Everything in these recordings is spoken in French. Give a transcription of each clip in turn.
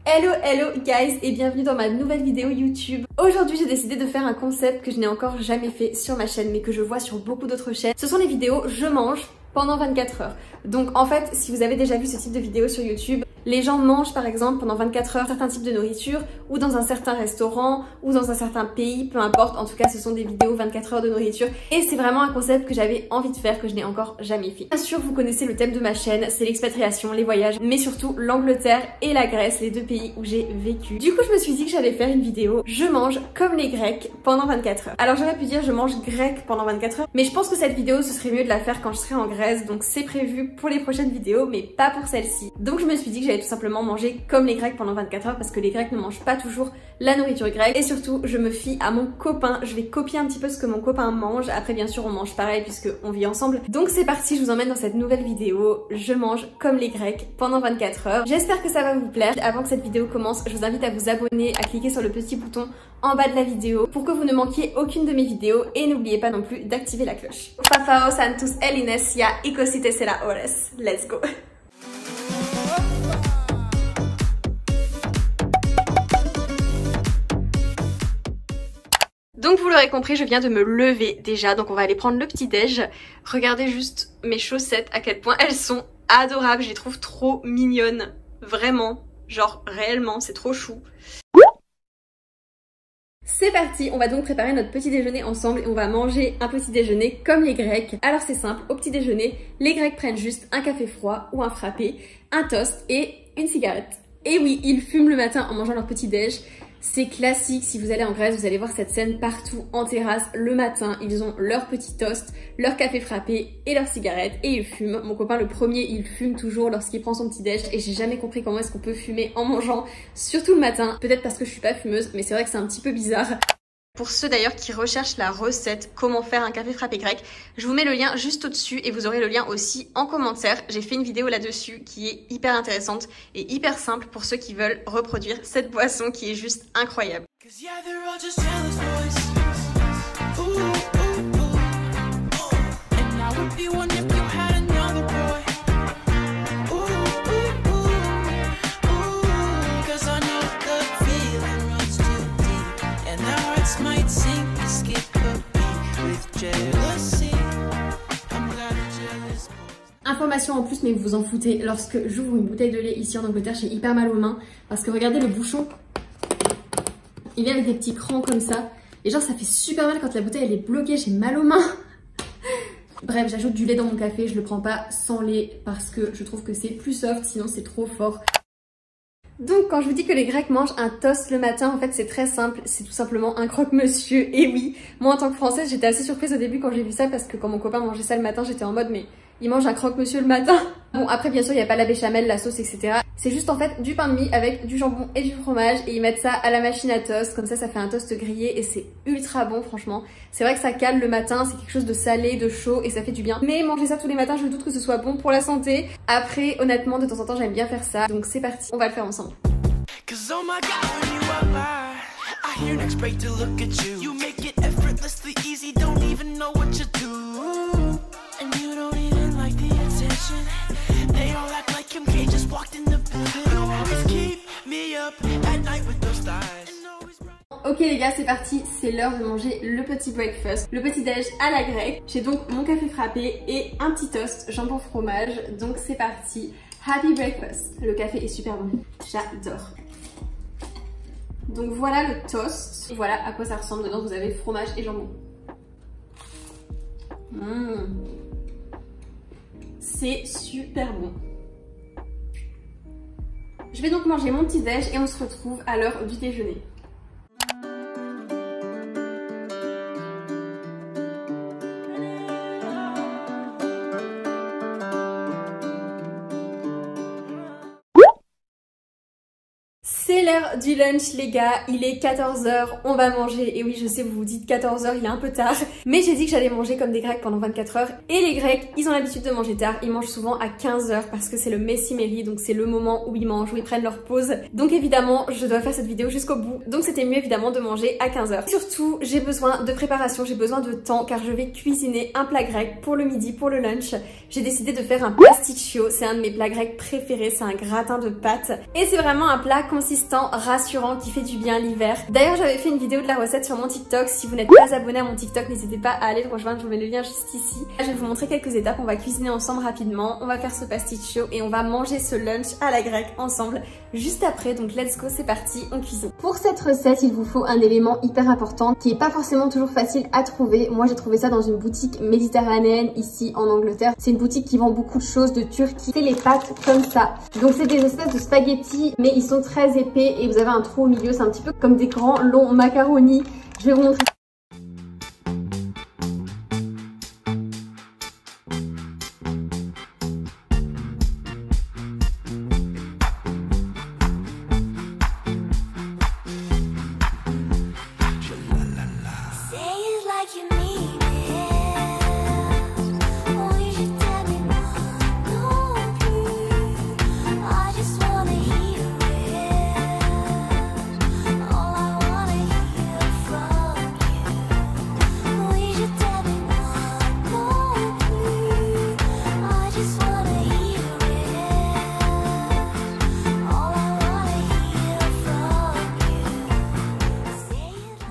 Hello guys et bienvenue dans ma nouvelle vidéo YouTube. Aujourd'hui j'ai décidé de faire un concept que je n'ai encore jamais fait sur ma chaîne mais que je vois sur beaucoup d'autres chaînes. Ce sont les vidéos je mange pendant 24 heures. Donc en fait si vous avez déjà vu ce type de vidéo sur YouTube, les gens mangent par exemple pendant 24 heures certains types de nourriture ou dans un certain restaurant ou dans un certain pays, peu importe, en tout cas ce sont des vidéos 24 heures de nourriture et c'est vraiment un concept que j'avais envie de faire que je n'ai encore jamais fait. Bien sûr vous connaissez le thème de ma chaîne, c'est l'expatriation, les voyages, mais surtout l'Angleterre et la Grèce, les deux pays où j'ai vécu. Du coup je me suis dit que j'allais faire une vidéo je mange comme les Grecs pendant 24 heures. Alors j'aurais pu dire je mange grec pendant 24 heures, mais je pense que cette vidéo ce serait mieux de la faire quand je serai en Grèce, donc c'est prévu pour les prochaines vidéos mais pas pour celle-ci. Donc je me suis dit que j'allais tout simplement manger comme les Grecs pendant 24 heures parce que les Grecs ne mangent pas toujours la nourriture grecque et surtout je me fie à mon copain, je vais copier un petit peu ce que mon copain mange. Après bien sûr on mange pareil puisque on vit ensemble. Donc c'est parti, je vous emmène dans cette nouvelle vidéo, je mange comme les Grecs pendant 24 heures. J'espère que ça va vous plaire. Avant que cette vidéo commence, je vous invite à vous abonner, à cliquer sur le petit bouton en bas de la vidéo pour que vous ne manquiez aucune de mes vidéos et n'oubliez pas non plus d'activer la cloche. Fafao Santus Elinesia Icositesera Ores. Let's go. Donc vous l'aurez compris, je viens de me lever déjà, donc on va aller prendre le petit déj. Regardez juste mes chaussettes, à quel point elles sont adorables, je les trouve trop mignonnes, vraiment, genre réellement, c'est trop chou. C'est parti, on va donc préparer notre petit déjeuner ensemble et on va manger un petit déjeuner comme les Grecs. Alors c'est simple, au petit déjeuner, les Grecs prennent juste un café froid ou un frappé, un toast et une cigarette. Et oui, ils fument le matin en mangeant leur petit déj. C'est classique, si vous allez en Grèce, vous allez voir cette scène partout en terrasse le matin. Ils ont leur petit toast, leur café frappé et leur cigarette et ils fument. Mon copain le premier, il fume toujours lorsqu'il prend son petit déj et j'ai jamais compris comment est-ce qu'on peut fumer en mangeant, surtout le matin. Peut-être parce que je suis pas fumeuse, mais c'est vrai que c'est un petit peu bizarre. Pour ceux d'ailleurs qui recherchent la recette comment faire un café frappé grec, je vous mets le lien juste au-dessus et vous aurez le lien aussi en commentaire. J'ai fait une vidéo là-dessus qui est hyper intéressante et hyper simple pour ceux qui veulent reproduire cette boisson qui est juste incroyable. Information en plus, mais vous vous en foutez, lorsque j'ouvre une bouteille de lait ici en Angleterre, j'ai hyper mal aux mains parce que regardez le bouchon, il vient avec des petits crans comme ça et genre ça fait super mal quand la bouteille elle est bloquée, j'ai mal aux mains. Bref, j'ajoute du lait dans mon café, je le prends pas sans lait parce que je trouve que c'est plus soft, sinon c'est trop fort. Donc quand je vous dis que les Grecs mangent un toast le matin, en fait c'est très simple, c'est tout simplement un croque-monsieur. Et oui, moi en tant que Française j'étais assez surprise au début quand j'ai vu ça parce que quand mon copain mangeait ça le matin j'étais en mode mais il mange un croque-monsieur le matin. Bon après bien sûr il n'y a pas la béchamel, la sauce etc. C'est juste en fait du pain de mie avec du jambon et du fromage et ils mettent ça à la machine à toast, comme ça fait un toast grillé et c'est ultra bon franchement. C'est vrai que ça cale le matin, c'est quelque chose de salé, de chaud et ça fait du bien. Mais manger ça tous les matins je doute que ce soit bon pour la santé. Après honnêtement de temps en temps j'aime bien faire ça, donc c'est parti, on va le faire ensemble. Ok les gars, c'est parti, c'est l'heure de manger le petit breakfast, le petit déj à la grecque. J'ai donc mon café frappé et un petit toast jambon fromage, donc c'est parti. Happy breakfast. Le café est super bon, j'adore. Donc voilà le toast, voilà à quoi ça ressemble. Dedans vous avez fromage et jambon. C'est super bon. Je vais donc manger mon petit déj et on se retrouve à l'heure du déjeuner. C'est l'heure du lunch les gars, il est 14h, on va manger. Et oui je sais vous vous dites 14h il est un peu tard, mais j'ai dit que j'allais manger comme des Grecs pendant 24 heures. Et les Grecs ils ont l'habitude de manger tard, ils mangent souvent à 15h parce que c'est le messimeri, donc c'est le moment où ils mangent, où ils prennent leur pause. Donc évidemment je dois faire cette vidéo jusqu'au bout, donc c'était mieux évidemment de manger à 15h. Surtout j'ai besoin de préparation, j'ai besoin de temps car je vais cuisiner un plat grec pour le midi, pour le lunch. J'ai décidé de faire un pasticcio, c'est un de mes plats grecs préférés, c'est un gratin de pâtes. Et c'est vraiment un plat consistant, rassurant, qui fait du bien l'hiver. D'ailleurs j'avais fait une vidéo de la recette sur mon TikTok, si vous n'êtes pas abonné à mon TikTok n'hésitez pas à aller le rejoindre, je vous mets le lien juste ici. Je vais vous montrer quelques étapes, on va cuisiner ensemble rapidement, on va faire ce pasticcio et on va manger ce lunch à la grecque ensemble juste après, donc let's go, c'est parti, on cuisine. Pour cette recette il vous faut un élément hyper important qui est pas forcément toujours facile à trouver. Moi j'ai trouvé ça dans une boutique méditerranéenne ici en Angleterre. C'est une boutique qui vend beaucoup de choses de Turquie. C'est les pâtes comme ça. Donc c'est des espèces de spaghettis mais ils sont très épais et vous avez un trou au milieu. C'est un petit peu comme des grands longs macaronis. Je vais vous montrer.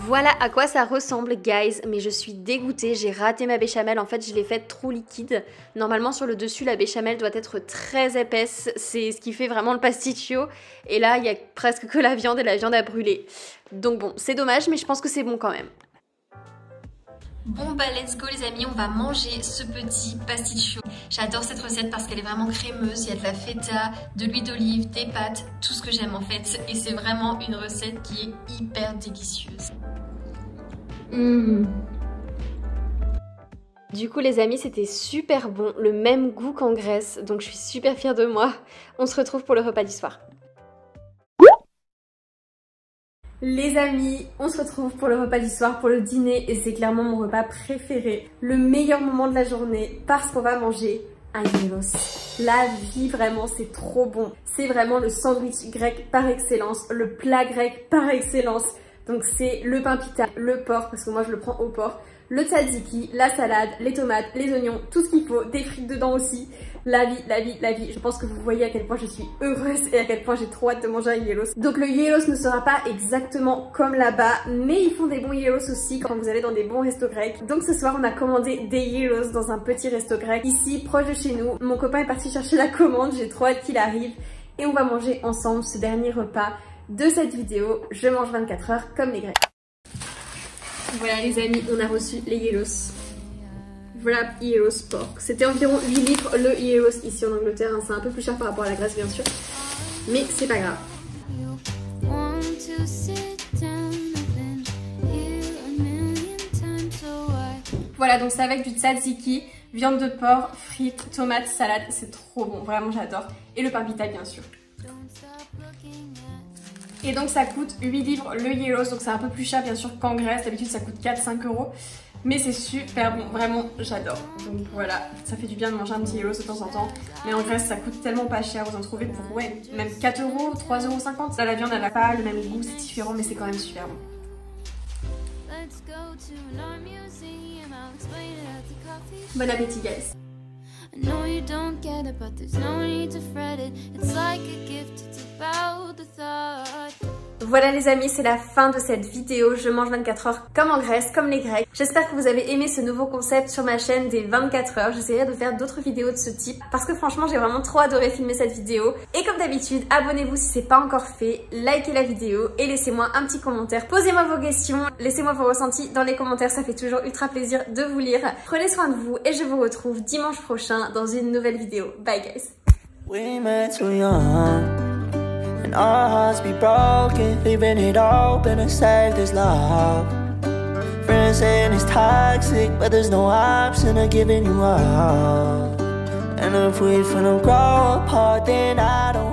Voilà à quoi ça ressemble guys, mais je suis dégoûtée, j'ai raté ma béchamel, en fait je l'ai faite trop liquide. Normalement sur le dessus la béchamel doit être très épaisse, c'est ce qui fait vraiment le pasticcio. Et là il y a presque que la viande et la viande à brûler. Donc bon, c'est dommage mais je pense que c'est bon quand même. Bon bah let's go les amis, on va manger ce petit pasticcio. J'adore cette recette parce qu'elle est vraiment crémeuse, il y a de la feta, de l'huile d'olive, des pâtes, tout ce que j'aime en fait. Et c'est vraiment une recette qui est hyper délicieuse. Du coup les amis c'était super bon, le même goût qu'en Grèce, donc je suis super fière de moi. On se retrouve pour le repas du soir. Les amis, on se retrouve pour le repas du soir, pour le dîner, et c'est clairement mon repas préféré. Le meilleur moment de la journée, parce qu'on va manger un gyros. La vie vraiment, c'est trop bon. C'est vraiment le sandwich grec par excellence, le plat grec par excellence. Donc c'est le pain pita, le porc, parce que moi je le prends au porc, le tzatziki, la salade, les tomates, les oignons, tout ce qu'il faut, des frites dedans aussi. La vie, la vie, la vie. Je pense que vous voyez à quel point je suis heureuse et à quel point j'ai trop hâte de manger un gyros. Donc le gyros ne sera pas exactement comme là-bas, mais ils font des bons gyros aussi quand vous allez dans des bons restos grecs. Donc ce soir on a commandé des gyros dans un petit resto grec ici proche de chez nous. Mon copain est parti chercher la commande, j'ai trop hâte qu'il arrive et on va manger ensemble ce dernier repas de cette vidéo. Je mange 24 heures comme les Grecs. Voilà les amis, on a reçu les gyros. Voilà, gyros porc. C'était environ 8 litres le gyros ici en Angleterre. Hein. C'est un peu plus cher par rapport à la Grèce bien sûr. Mais c'est pas grave. Voilà, donc c'est avec du tzatziki, viande de porc, frites, tomates, salade. C'est trop bon, vraiment j'adore. Et le pain pita bien sûr. Et donc ça coûte 8 livres le gyros, donc c'est un peu plus cher bien sûr qu'en Grèce. D'habitude ça coûte 4-5 euros. Mais c'est super bon, vraiment j'adore. Donc voilà, ça fait du bien de manger un petit gyros de temps en temps. Mais en Grèce ça coûte tellement pas cher, vous en trouvez pour ouais, même 4 euros, 3,50 euros. Là la viande elle a pas le même goût, c'est différent mais c'est quand même super bon. Bon appétit guys. Voilà les amis, c'est la fin de cette vidéo. Je mange 24 heures comme en Grèce, comme les Grecs. J'espère que vous avez aimé ce nouveau concept sur ma chaîne des 24 heures. J'essaierai de faire d'autres vidéos de ce type parce que franchement j'ai vraiment trop adoré filmer cette vidéo. Et comme d'habitude, abonnez-vous si c'est pas encore fait, likez la vidéo et laissez-moi un petit commentaire. Posez-moi vos questions, laissez-moi vos ressentis dans les commentaires, ça fait toujours ultra plaisir de vous lire. Prenez soin de vous et je vous retrouve dimanche prochain dans une nouvelle vidéo. Bye guys. And our hearts be broken, leaving it open to save this love. Friends saying it's toxic, but there's no option of giving you up. And if we finna grow apart, then I don't